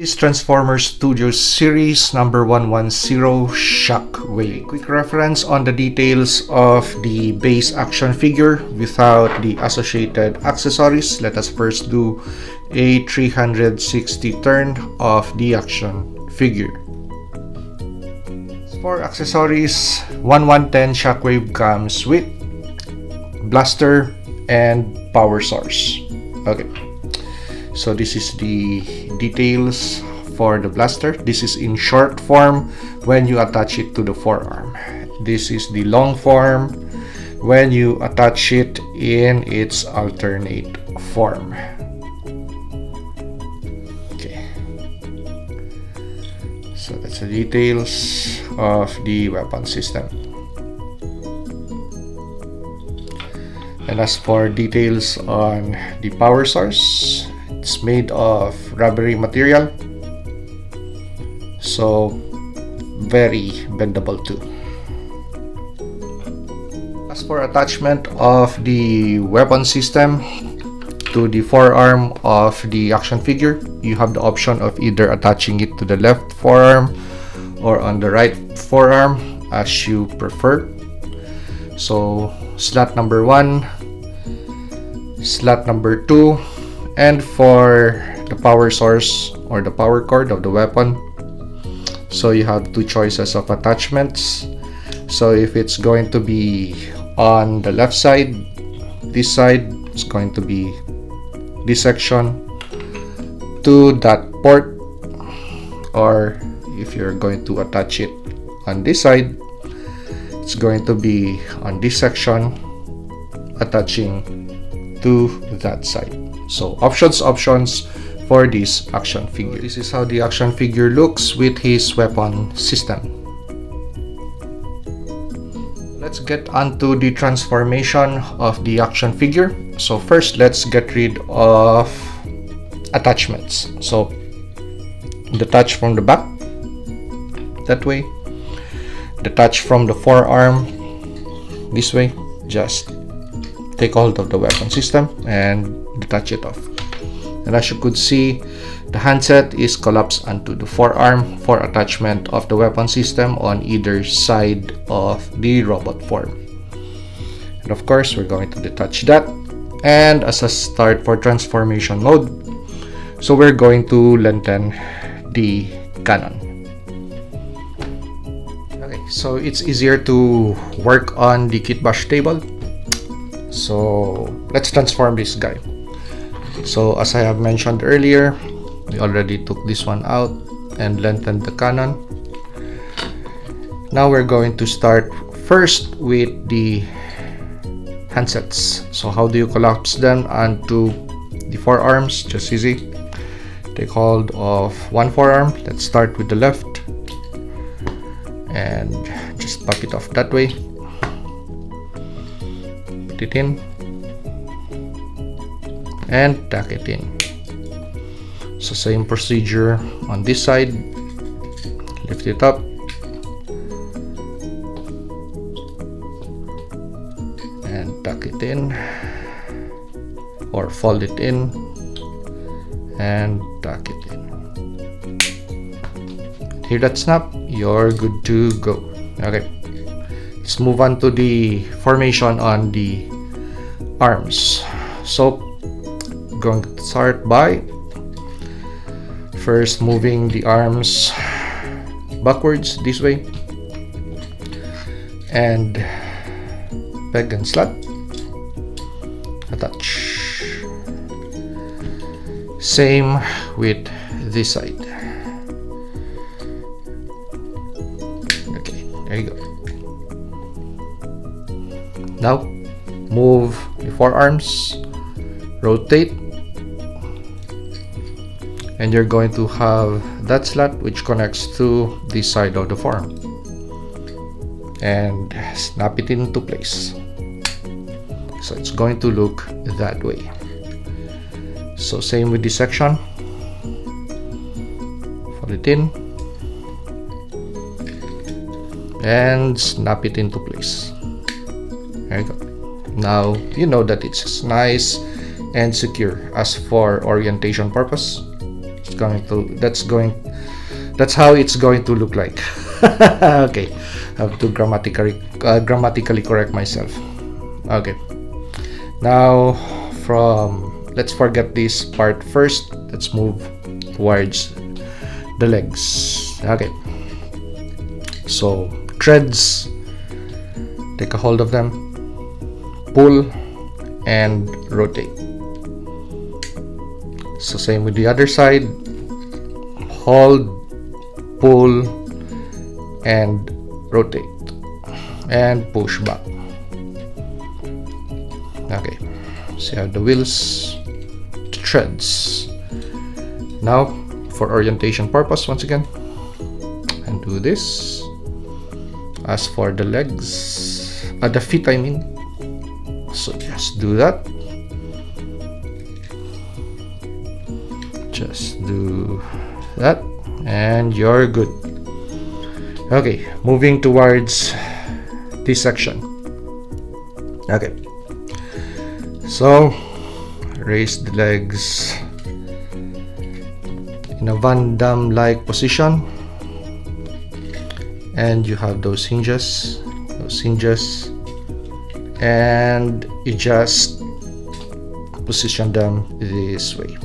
Is Transformers Studio Series number 110 Shockwave. Quick reference on the details of the base action figure without the associated accessories. Let us first do a 360 turn of the action figure. For accessories, 1110 Shockwave comes with blaster and power source. Okay. So this is the details for the blaster. This is in short form when you attach it to the forearm. This is the long form when you attach it in its alternate form. Okay. So that's the details of the weapon system. And as for details on the power source, it's made of rubbery material, so very bendable too. As for attachment of the weapon system to the forearm of the action figure, you have the option of either attaching it to the left forearm or on the right forearm as you prefer. So slot number 1, slot number 2, and for the power source or the power cord of the weapon, so you have two choices of attachments. So if it's going to be on the left side, this side is going to be this section to that port, or if you're going to attach it on this side, it's going to be on this section attaching to that side. So options for this action figure. This is how the action figure looks with his weapon system. Let's get onto the transformation of the action figure. So first, let's get rid of attachments. So detach from the back that way, detach from the forearm this way. Just take hold of the weapon system and detach it off. And as you could see, the handset is collapsed onto the forearm for attachment of the weapon system on either side of the robot form. And of course, we're going to detach that. And as a start for transformation mode, so we're going to lengthen the cannon. Okay, so it's easier to work on the kit bash table. So let's transform this guy. So as I have mentioned earlier, we already took this one out and lengthened the cannon. Now we're going to start first with the handsets. So how do you collapse them onto the forearms? Just easy. Take hold of one forearm. Let's start with the left and just pop it off that way. Put it in and tack it in. So same procedure on this side. Lift it up and tack it in, or fold it in and tack it in. Hear that snap? You're good to go. Okay, let's move on to the formation on the arms. So going to start by first moving the arms backwards this way and peg and slot, attach. Same with this side. Okay, there you go. Now move the forearms, rotate, and you're going to have that slot which connects to this side of the form, and snap it into place. So it's going to look that way. So same with this section, fold it in and snap it into place. There you go. Now you know that it's nice and secure. As for orientation purpose, that's how it's going to look like. Okay, I have to grammatically correct myself. Okay, now let's forget this part first. Let's move towards the legs. Okay, so threads, take a hold of them, pull and rotate. So same with the other side, hold, pull and rotate and push back. Okay, so you have the wheels, the threads. Now for orientation purpose, once again, and do this. As for the legs, the feet I mean, so just do that. Just do that and you're good. Okay, moving towards this section. Okay, so raise the legs in a Van Damme like position, and you have those hinges, and you just position them this way.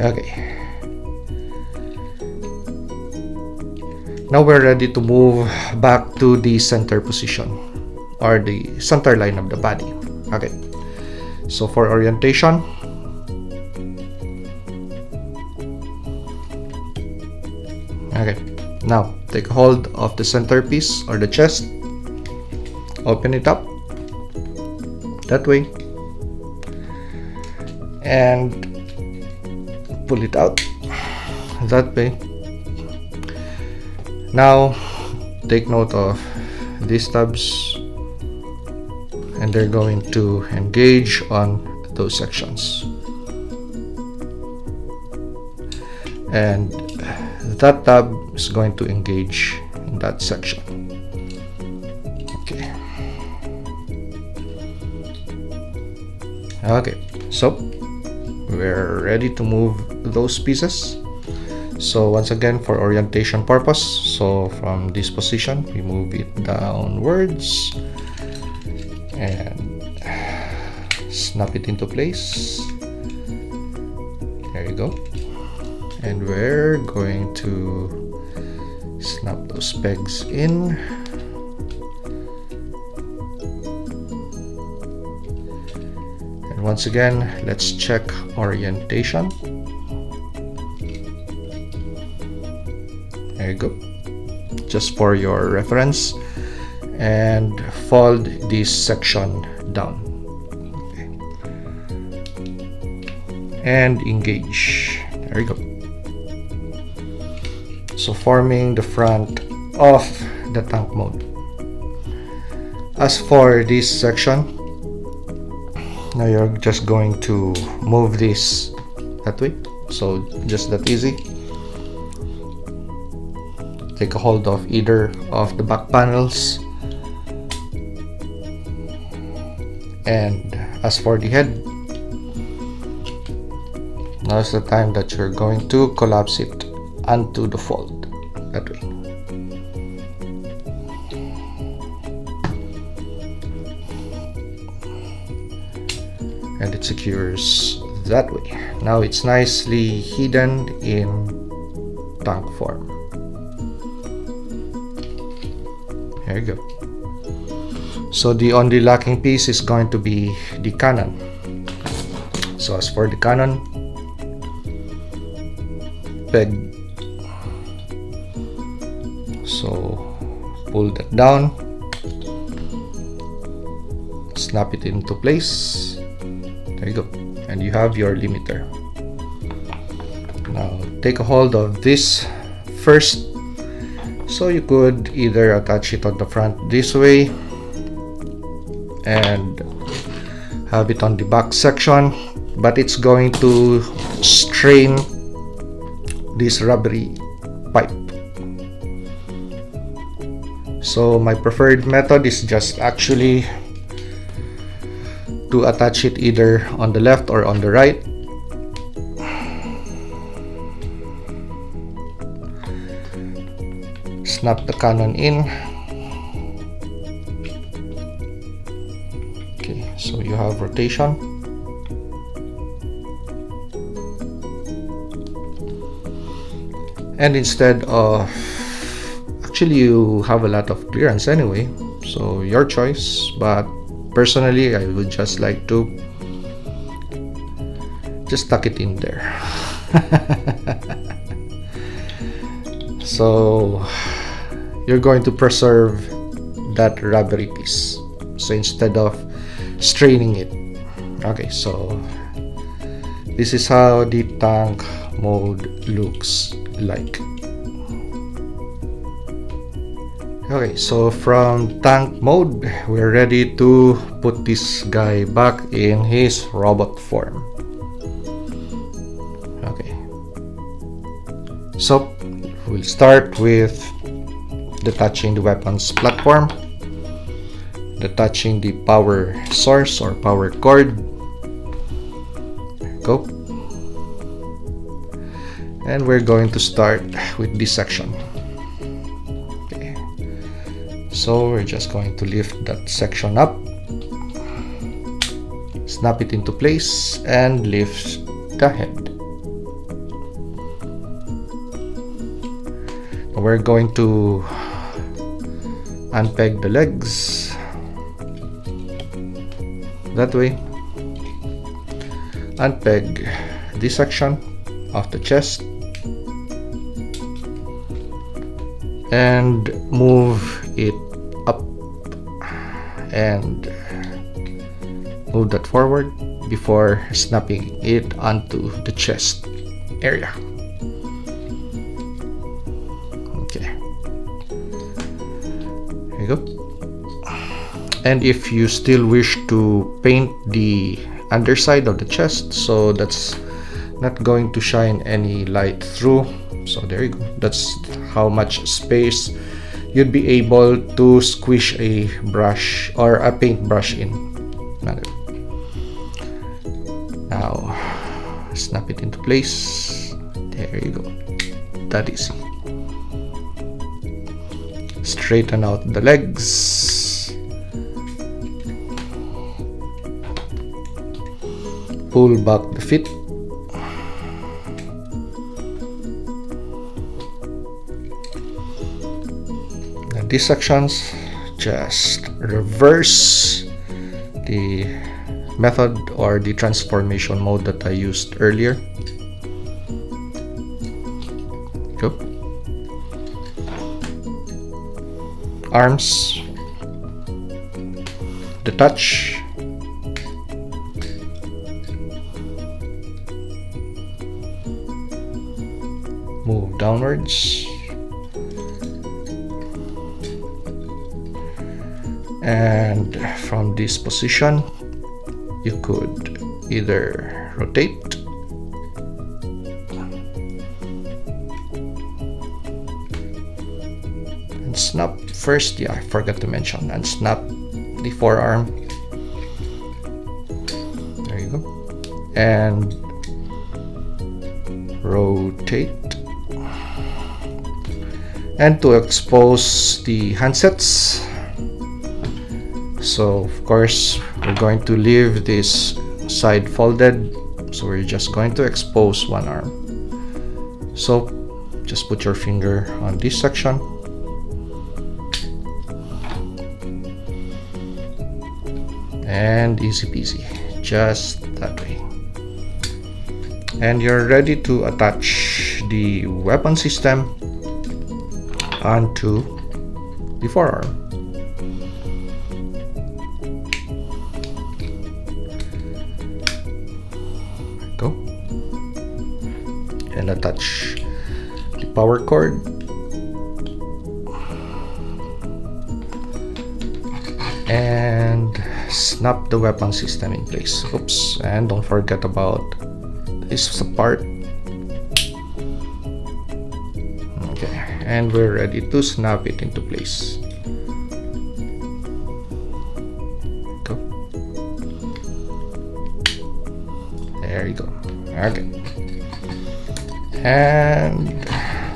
Okay, now we're ready to move back to the center position or the center line of the body. Okay, so for orientation, okay, now take hold of the centerpiece or the chest, open it up that way and pull it out that way. Now take note of these tabs, and they're going to engage on those sections, and that tab is going to engage in that section. Okay, so we're ready to move those pieces. So once again, for orientation purpose, so from this position we move it downwards and snap it into place. There you go. And we're going to snap those pegs in. And once again, let's check orientation. There you go, just for your reference, and fold this section down. Okay. And engage. There you go. So forming the front of the tank mode. As for this section, now you're just going to move this that way, so just that easy. Take a hold of either of the back panels, and as for the head, now's the time that you're going to collapse it onto the fold that way. And it secures that way. Now it's nicely hidden in tank form. There you go. So the only lacking piece is going to be the cannon. So as for the cannon, peg, so pull that down, snap it into place. There you go, and you have your limiter. Now take a hold of this first. So you could either attach it on the front this way and have it on the back section, but it's going to strain this rubbery pipe. So my preferred method is just actually to attach it either on the left or on the right. Snap the cannon in. Okay, so you have rotation. And instead of, actually you have a lot of clearance anyway, so your choice, but personally I would just like to just tuck it in there. So you're going to preserve that rubbery piece, so instead of straining it. Okay, so this is how the tank mode looks like. Okay, so from tank mode, we're ready to put this guy back in his robot form. Okay, so we'll start with detaching the weapons platform, detaching the power source or power cord. Go. And we're going to start with this section. Okay, so we're just going to lift that section up, snap it into place, and lift the head. We're going to unpeg the legs that way, unpeg this section of the chest, and move it up and move that forward before snapping it onto the chest area. Okay, there you go. And if you still wish to paint the underside of the chest, so that's not going to shine any light through, so there you go. That's how much space you'd be able to squish a brush or a paintbrush in. Now snap it into place. There you go. That easy. Straighten out the legs, pull back the feet, and these sections just reverse the method or the transformation mode that I used earlier. Go. Arms, detach, move downwards, and from this position you could either rotate and snap first. Yeah, I forgot to mention, and snap the forearm. There you go. And rotate, and to expose the handsets, so of course we're going to leave this side folded, so we're just going to expose one arm. So just put your finger on this section and easy peasy, just that way. And you're ready to attach the weapon system onto the forearm. Go. And attach the power cord. And snap the weapon system in place. Oops, and don't forget about this part. Okay, and we're ready to snap it into place. There you go. Okay. And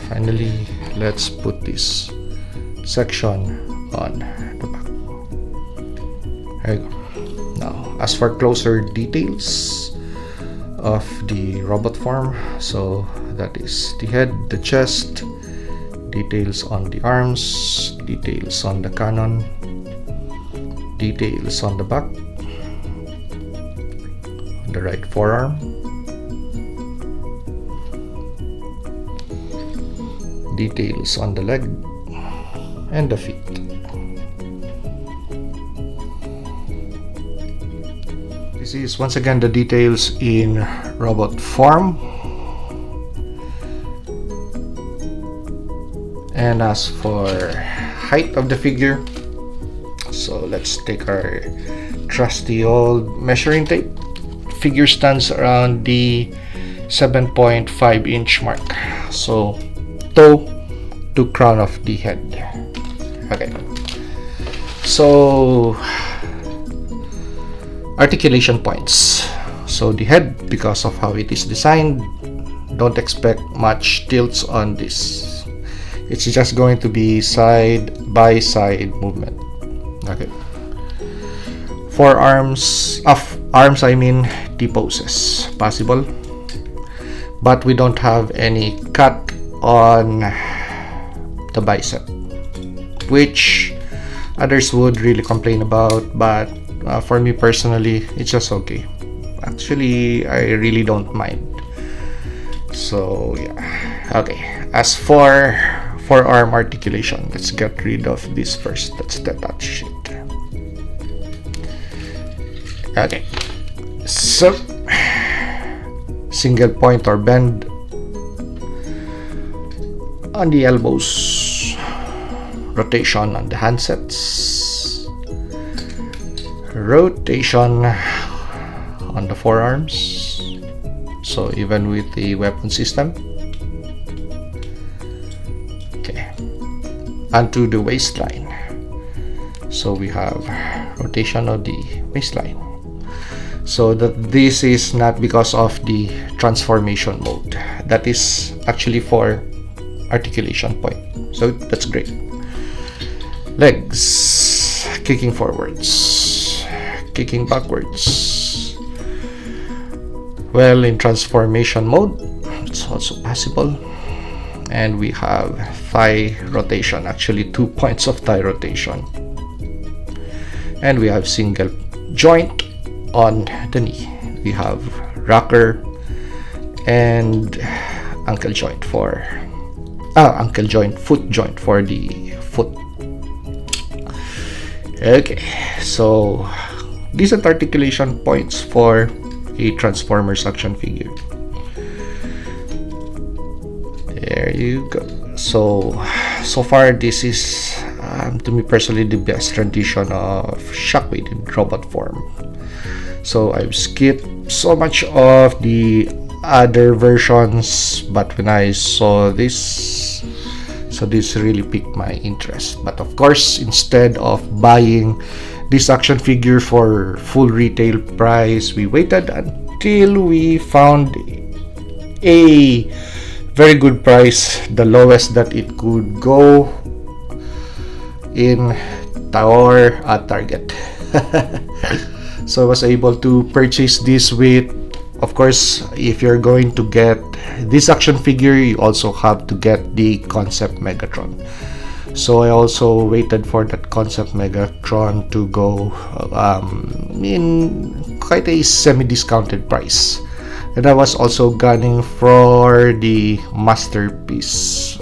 finally, let's put this section on the back. There you go. Now, as for closer details of the robot form, so that is the head, the chest, details on the arms, details on the cannon, details on the back, the right forearm, details on the leg and the feet. This is once again the details in robot form. And as for height of the figure, so let's take our trusty old measuring tape. Figure stands around the 7.5 inch mark, so toe to crown of the head. Okay, so articulation points. So the head, because of how it is designed, don't expect much tilts on this. It's just going to be side by side movement. Okay. Forearms, arms I mean, T-poses possible, but we don't have any cut on the bicep, which others would really complain about, but for me personally, it's just okay. Actually, I really don't mind. So yeah. Okay, as for forearm articulation, let's get rid of this first. That's the touch sheet. Okay, so single point or bend on the elbows, rotation on the handsets, rotation on the forearms, so even with the weapon system. Okay, onto the waistline, so we have rotation of the waistline. So that this is not because of the transformation mode, that is actually for articulation point, so that's great. Legs, kicking forwards, kicking backwards. Well, in transformation mode, it's also possible. And we have thigh rotation, actually 2 points of thigh rotation. And we have single joint on the knee. We have rocker and ankle joint for foot joint for the foot. Okay, so decent articulation points for a Transformers action figure. There you go. So far this is to me personally the best rendition of Shockwave in robot form. So I've skipped so much of the other versions, but when I saw this, so this really piqued my interest. But of course, instead of buying this action figure for full retail price, we waited until we found a very good price, the lowest that it could go in Tower at Target. So I was able to purchase this with, of course, if you're going to get this action figure, you also have to get the Concept Megatron. So I also waited for that Concept Megatron to go in quite a semi-discounted price. And I was also gunning for the Masterpiece.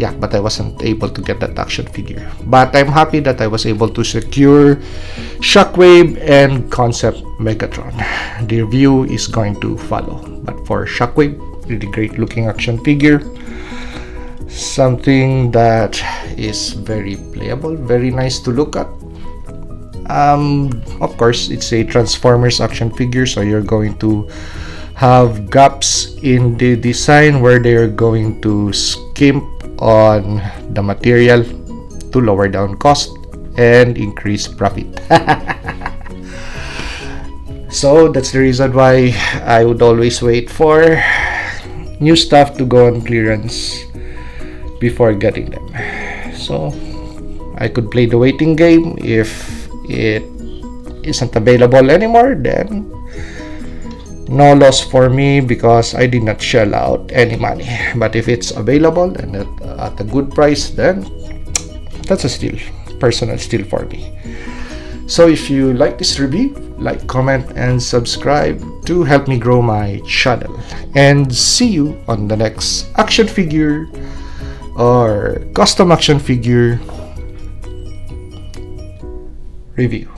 Yeah, but I wasn't able to get that action figure. But I'm happy that I was able to secure Shockwave and Concept Megatron. The review is going to follow. But for Shockwave, really great looking action figure. Something that is very playable, very nice to look at. Of course, it's a Transformers action figure, so you're going to have gaps in the design where they're going to skimp on the material to lower down cost and increase profit. So that's the reason why I would always wait for new stuff to go on clearance before getting them. So I could play the waiting game. If it isn't available anymore, then no loss for me because I did not shell out any money. But if it's available and at a good price, then that's a steal, personal steal for me. So if you like this review, like, comment, and subscribe to help me grow my channel. And see you on the next action figure or custom action figure review.